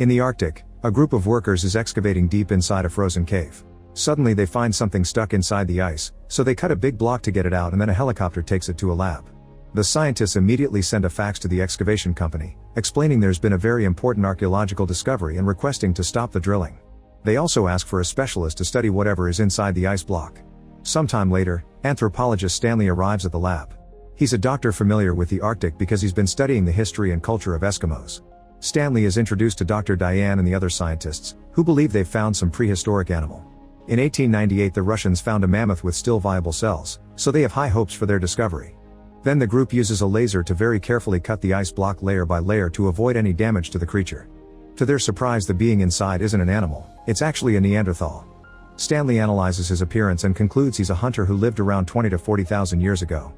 In the Arctic, a group of workers is excavating deep inside a frozen cave. Suddenly they find something stuck inside the ice, so they cut a big block to get it out and then a helicopter takes it to a lab. The scientists immediately send a fax to the excavation company, explaining there's been a very important archaeological discovery and requesting to stop the drilling. They also ask for a specialist to study whatever is inside the ice block. Sometime later, anthropologist Stanley arrives at the lab. He's a doctor familiar with the Arctic because he's been studying the history and culture of Eskimos. Stanley is introduced to Dr. Diane and the other scientists, who believe they've found some prehistoric animal. In 1898 the Russians found a mammoth with still viable cells, so they have high hopes for their discovery. Then the group uses a laser to very carefully cut the ice block layer by layer to avoid any damage to the creature. To their surprise, the being inside isn't an animal, it's actually a Neanderthal. Stanley analyzes his appearance and concludes he's a hunter who lived around 20 to 40,000 years ago.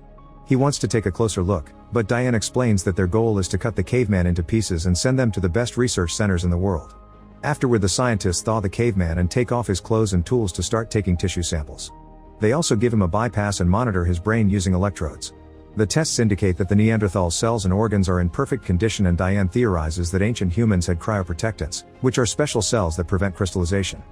He wants to take a closer look, but Diane explains that their goal is to cut the caveman into pieces and send them to the best research centers in the world. Afterward the scientists thaw the caveman and take off his clothes and tools to start taking tissue samples. They also give him a bypass and monitor his brain using electrodes. The tests indicate that the Neanderthal cells and organs are in perfect condition, and Diane theorizes that ancient humans had cryoprotectants, which are special cells that prevent crystallization.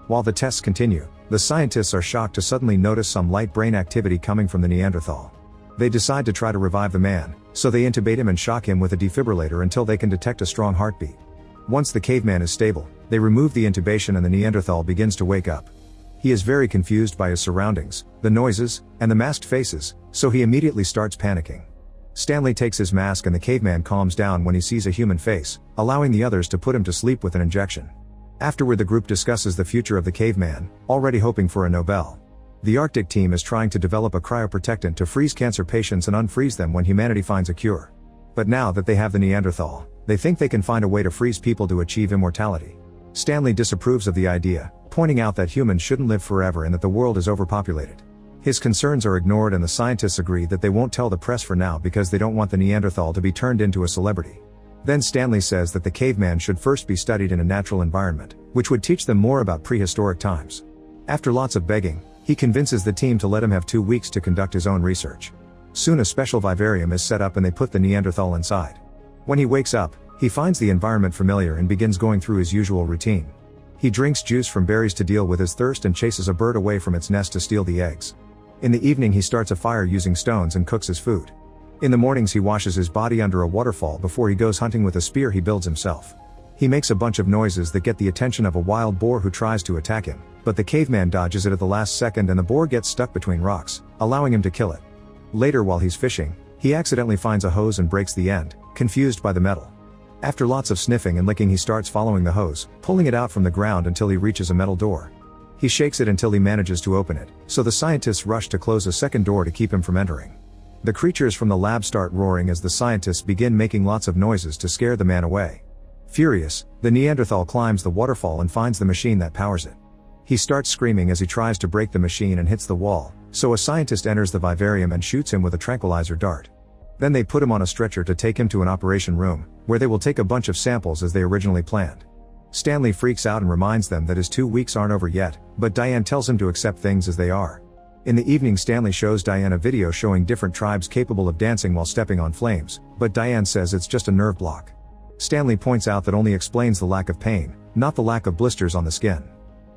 While the tests continue, the scientists are shocked to suddenly notice some light brain activity coming from the Neanderthal. They decide to try to revive the man, so they intubate him and shock him with a defibrillator until they can detect a strong heartbeat. Once the caveman is stable, they remove the intubation and the Neanderthal begins to wake up. He is very confused by his surroundings, the noises, and the masked faces, so he immediately starts panicking. Stanley takes his mask and the caveman calms down when he sees a human face, allowing the others to put him to sleep with an injection. Afterward the group discusses the future of the caveman, already hoping for a Nobel. The Arctic team is trying to develop a cryoprotectant to freeze cancer patients and unfreeze them when humanity finds a cure. But now that they have the Neanderthal, they think they can find a way to freeze people to achieve immortality. Stanley disapproves of the idea, pointing out that humans shouldn't live forever and that the world is overpopulated. His concerns are ignored and the scientists agree that they won't tell the press for now because they don't want the Neanderthal to be turned into a celebrity. Then Stanley says that the caveman should first be studied in a natural environment, which would teach them more about prehistoric times. After lots of begging, he convinces the team to let him have 2 weeks to conduct his own research. Soon a special vivarium is set up and they put the Neanderthal inside. When he wakes up, he finds the environment familiar and begins going through his usual routine. He drinks juice from berries to deal with his thirst and chases a bird away from its nest to steal the eggs. In the evening he starts a fire using stones and cooks his food. In the mornings he washes his body under a waterfall before he goes hunting with a spear he builds himself. He makes a bunch of noises that get the attention of a wild boar who tries to attack him, but the caveman dodges it at the last second and the boar gets stuck between rocks, allowing him to kill it. Later while he's fishing, he accidentally finds a hose and breaks the end, confused by the metal. After lots of sniffing and licking he starts following the hose, pulling it out from the ground until he reaches a metal door. He shakes it until he manages to open it, so the scientists rush to close a second door to keep him from entering. The creatures from the lab start roaring as the scientists begin making lots of noises to scare the man away. Furious, the Neanderthal climbs the waterfall and finds the machine that powers it. He starts screaming as he tries to break the machine and hits the wall, so a scientist enters the vivarium and shoots him with a tranquilizer dart. Then they put him on a stretcher to take him to an operation room, where they will take a bunch of samples as they originally planned. Stanley freaks out and reminds them that his 2 weeks aren't over yet, but Diane tells him to accept things as they are. In the evening Stanley shows Diane a video showing different tribes capable of dancing while stepping on flames, but Diane says it's just a nerve block. Stanley points out that only explains the lack of pain, not the lack of blisters on the skin.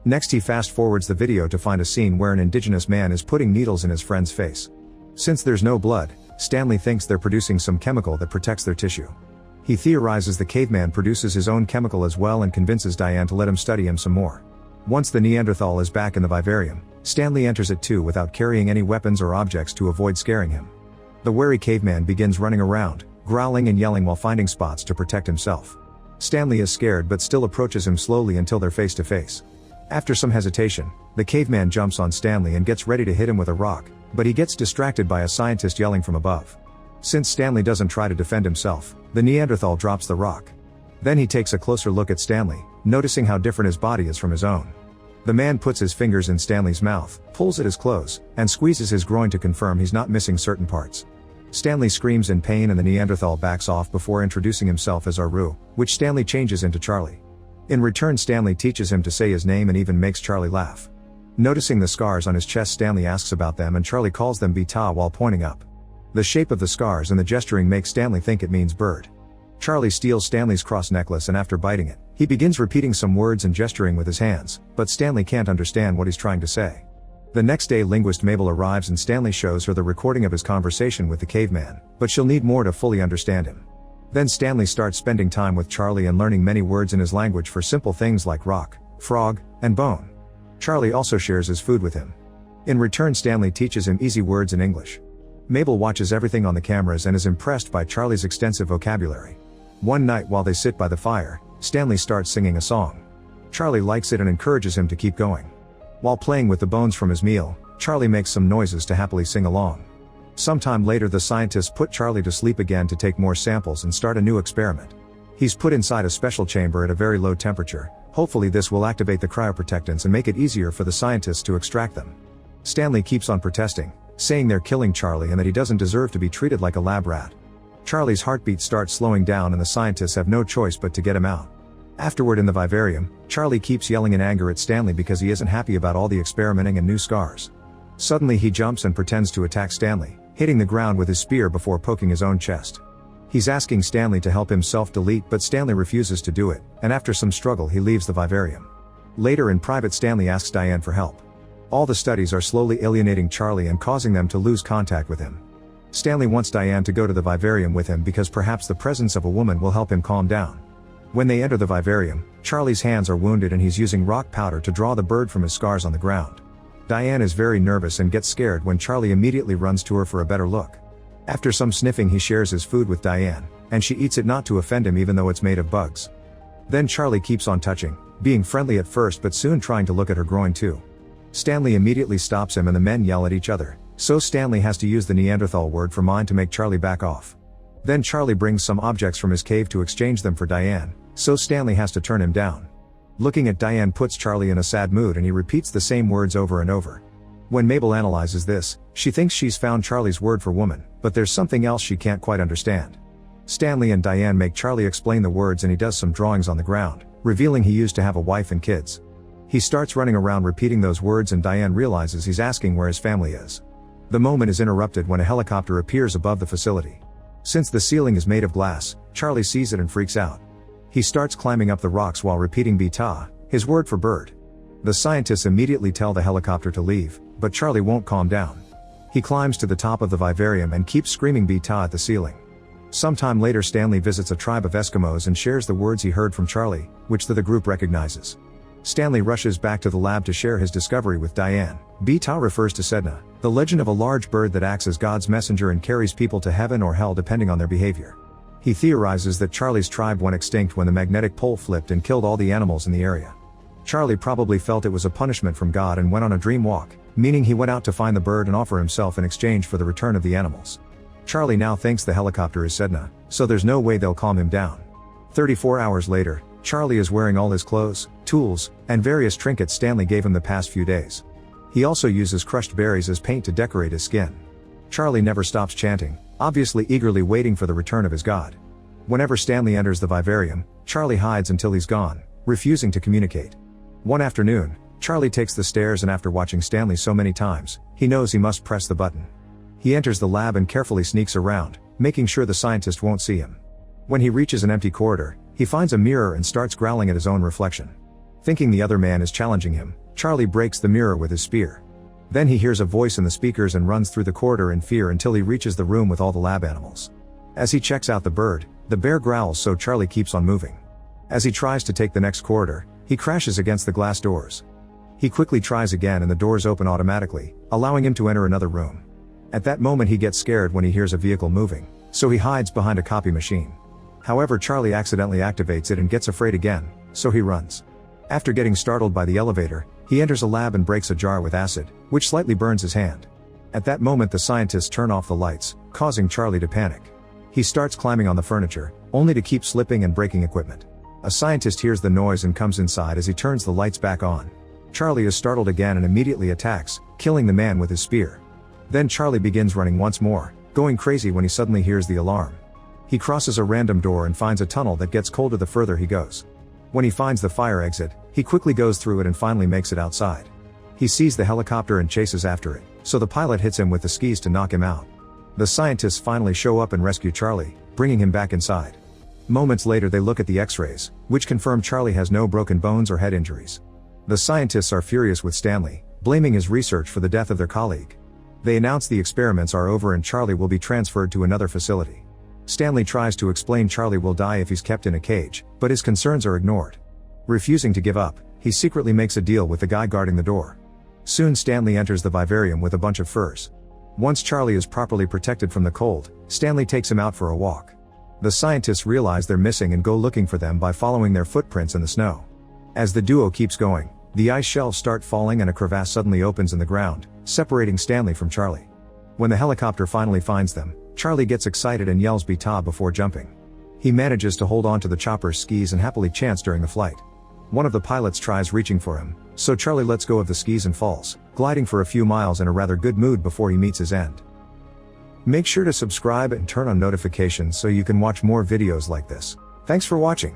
Next he fast forwards the video to find a scene where an indigenous man is putting needles in his friend's face. Since there's no blood, Stanley thinks they're producing some chemical that protects their tissue. He theorizes the caveman produces his own chemical as well and convinces Diane to let him study him some more. Once the Neanderthal is back in the vivarium, Stanley enters it too without carrying any weapons or objects to avoid scaring him. The wary caveman begins running around, growling and yelling while finding spots to protect himself. Stanley is scared but still approaches him slowly until they're face to face. After some hesitation, the caveman jumps on Stanley and gets ready to hit him with a rock, but he gets distracted by a scientist yelling from above. Since Stanley doesn't try to defend himself, the Neanderthal drops the rock. Then he takes a closer look at Stanley, noticing how different his body is from his own. The man puts his fingers in Stanley's mouth, pulls at his clothes, and squeezes his groin to confirm he's not missing certain parts. Stanley screams in pain and the Neanderthal backs off before introducing himself as Aru, which Stanley changes into Charlie. In return Stanley teaches him to say his name and even makes Charlie laugh. Noticing the scars on his chest Stanley asks about them and Charlie calls them Beta while pointing up. The shape of the scars and the gesturing makes Stanley think it means bird. Charlie steals Stanley's cross necklace and after biting it, He begins repeating some words and gesturing with his hands, but Stanley can't understand what he's trying to say. The next day linguist Mabel arrives and Stanley shows her the recording of his conversation with the caveman, but she'll need more to fully understand him. Then Stanley starts spending time with Charlie and learning many words in his language for simple things like rock, frog, and bone. Charlie also shares his food with him. In return, Stanley teaches him easy words in English. Mabel watches everything on the cameras and is impressed by Charlie's extensive vocabulary. One night while they sit by the fire, Stanley starts singing a song. Charlie likes it and encourages him to keep going. While playing with the bones from his meal, Charlie makes some noises to happily sing along. Sometime later the scientists put Charlie to sleep again to take more samples and start a new experiment. He's put inside a special chamber at a very low temperature. Hopefully this will activate the cryoprotectants and make it easier for the scientists to extract them. Stanley keeps on protesting, saying they're killing Charlie and that he doesn't deserve to be treated like a lab rat. Charlie's heartbeat starts slowing down and the scientists have no choice but to get him out. Afterward in the vivarium, Charlie keeps yelling in anger at Stanley because he isn't happy about all the experimenting and new scars. Suddenly he jumps and pretends to attack Stanley, hitting the ground with his spear before poking his own chest. He's asking Stanley to help him self-delete but Stanley refuses to do it, and after some struggle he leaves the vivarium. Later in private Stanley asks Diane for help. All the studies are slowly alienating Charlie and causing them to lose contact with him. Stanley wants Diane to go to the vivarium with him because perhaps the presence of a woman will help him calm down. When they enter the vivarium, Charlie's hands are wounded and he's using rock powder to draw the bird from his scars on the ground. Diane is very nervous and gets scared when Charlie immediately runs to her for a better look. After some sniffing he shares his food with Diane, and she eats it not to offend him even though it's made of bugs. Then Charlie keeps on touching, being friendly at first but soon trying to look at her groin too. Stanley immediately stops him and the men yell at each other, so Stanley has to use the Neanderthal word for mind to make Charlie back off. Then Charlie brings some objects from his cave to exchange them for Diane, so Stanley has to turn him down. Looking at Diane puts Charlie in a sad mood and he repeats the same words over and over. When Mabel analyzes this, she thinks she's found Charlie's word for woman, but there's something else she can't quite understand. Stanley and Diane make Charlie explain the words and he does some drawings on the ground, revealing he used to have a wife and kids. He starts running around repeating those words and Diane realizes he's asking where his family is. The moment is interrupted when a helicopter appears above the facility. Since the ceiling is made of glass, Charlie sees it and freaks out. He starts climbing up the rocks while repeating Beta, his word for bird. The scientists immediately tell the helicopter to leave, but Charlie won't calm down. He climbs to the top of the vivarium and keeps screaming Beta at the ceiling. Sometime later Stanley visits a tribe of Eskimos and shares the words he heard from Charlie, which the group recognizes. Stanley rushes back to the lab to share his discovery with Diane. Beta refers to Sedna, the legend of a large bird that acts as God's messenger and carries people to heaven or hell depending on their behavior. He theorizes that Charlie's tribe went extinct when the magnetic pole flipped and killed all the animals in the area. Charlie probably felt it was a punishment from God and went on a dream walk, meaning he went out to find the bird and offer himself in exchange for the return of the animals. Charlie now thinks the helicopter is Sedna, so there's no way they'll calm him down. 34 hours later, Charlie is wearing all his clothes, tools, and various trinkets Stanley gave him the past few days. He also uses crushed berries as paint to decorate his skin. Charlie never stops chanting, obviously eagerly waiting for the return of his god. Whenever Stanley enters the vivarium, Charlie hides until he's gone, refusing to communicate. One afternoon, Charlie takes the stairs and after watching Stanley so many times, he knows he must press the button. He enters the lab and carefully sneaks around, making sure the scientist won't see him. When he reaches an empty corridor, he finds a mirror and starts growling at his own reflection. Thinking the other man is challenging him, Charlie breaks the mirror with his spear. Then he hears a voice in the speakers and runs through the corridor in fear until he reaches the room with all the lab animals. As he checks out the bird, the bear growls so Charlie keeps on moving. As he tries to take the next corridor, he crashes against the glass doors. He quickly tries again and the doors open automatically, allowing him to enter another room. At that moment he gets scared when he hears a vehicle moving, so he hides behind a copy machine. However, Charlie accidentally activates it and gets afraid again, so he runs. After getting startled by the elevator, he enters a lab and breaks a jar with acid, which slightly burns his hand. At that moment the scientists turn off the lights, causing Charlie to panic. He starts climbing on the furniture, only to keep slipping and breaking equipment. A scientist hears the noise and comes inside as he turns the lights back on. Charlie is startled again and immediately attacks, killing the man with his spear. Then Charlie begins running once more, going crazy when he suddenly hears the alarm. He crosses a random door and finds a tunnel that gets colder the further he goes. When he finds the fire exit, he quickly goes through it and finally makes it outside. He sees the helicopter and chases after it, so the pilot hits him with the skis to knock him out. The scientists finally show up and rescue Charlie, bringing him back inside. Moments later they look at the x-rays, which confirm Charlie has no broken bones or head injuries. The scientists are furious with Stanley, blaming his research for the death of their colleague. They announce the experiments are over and Charlie will be transferred to another facility. Stanley tries to explain Charlie will die if he's kept in a cage, but his concerns are ignored. Refusing to give up, he secretly makes a deal with the guy guarding the door. Soon Stanley enters the vivarium with a bunch of furs. Once Charlie is properly protected from the cold, Stanley takes him out for a walk. The scientists realize they're missing and go looking for them by following their footprints in the snow. As the duo keeps going, the ice shelves start falling and a crevasse suddenly opens in the ground, separating Stanley from Charlie. When the helicopter finally finds them, Charlie gets excited and yells "Beta" before jumping. He manages to hold on to the chopper's skis and happily chants during the flight. One of the pilots tries reaching for him, so Charlie lets go of the skis and falls, gliding for a few miles in a rather good mood before he meets his end. Make sure to subscribe and turn on notifications so you can watch more videos like this. Thanks for watching.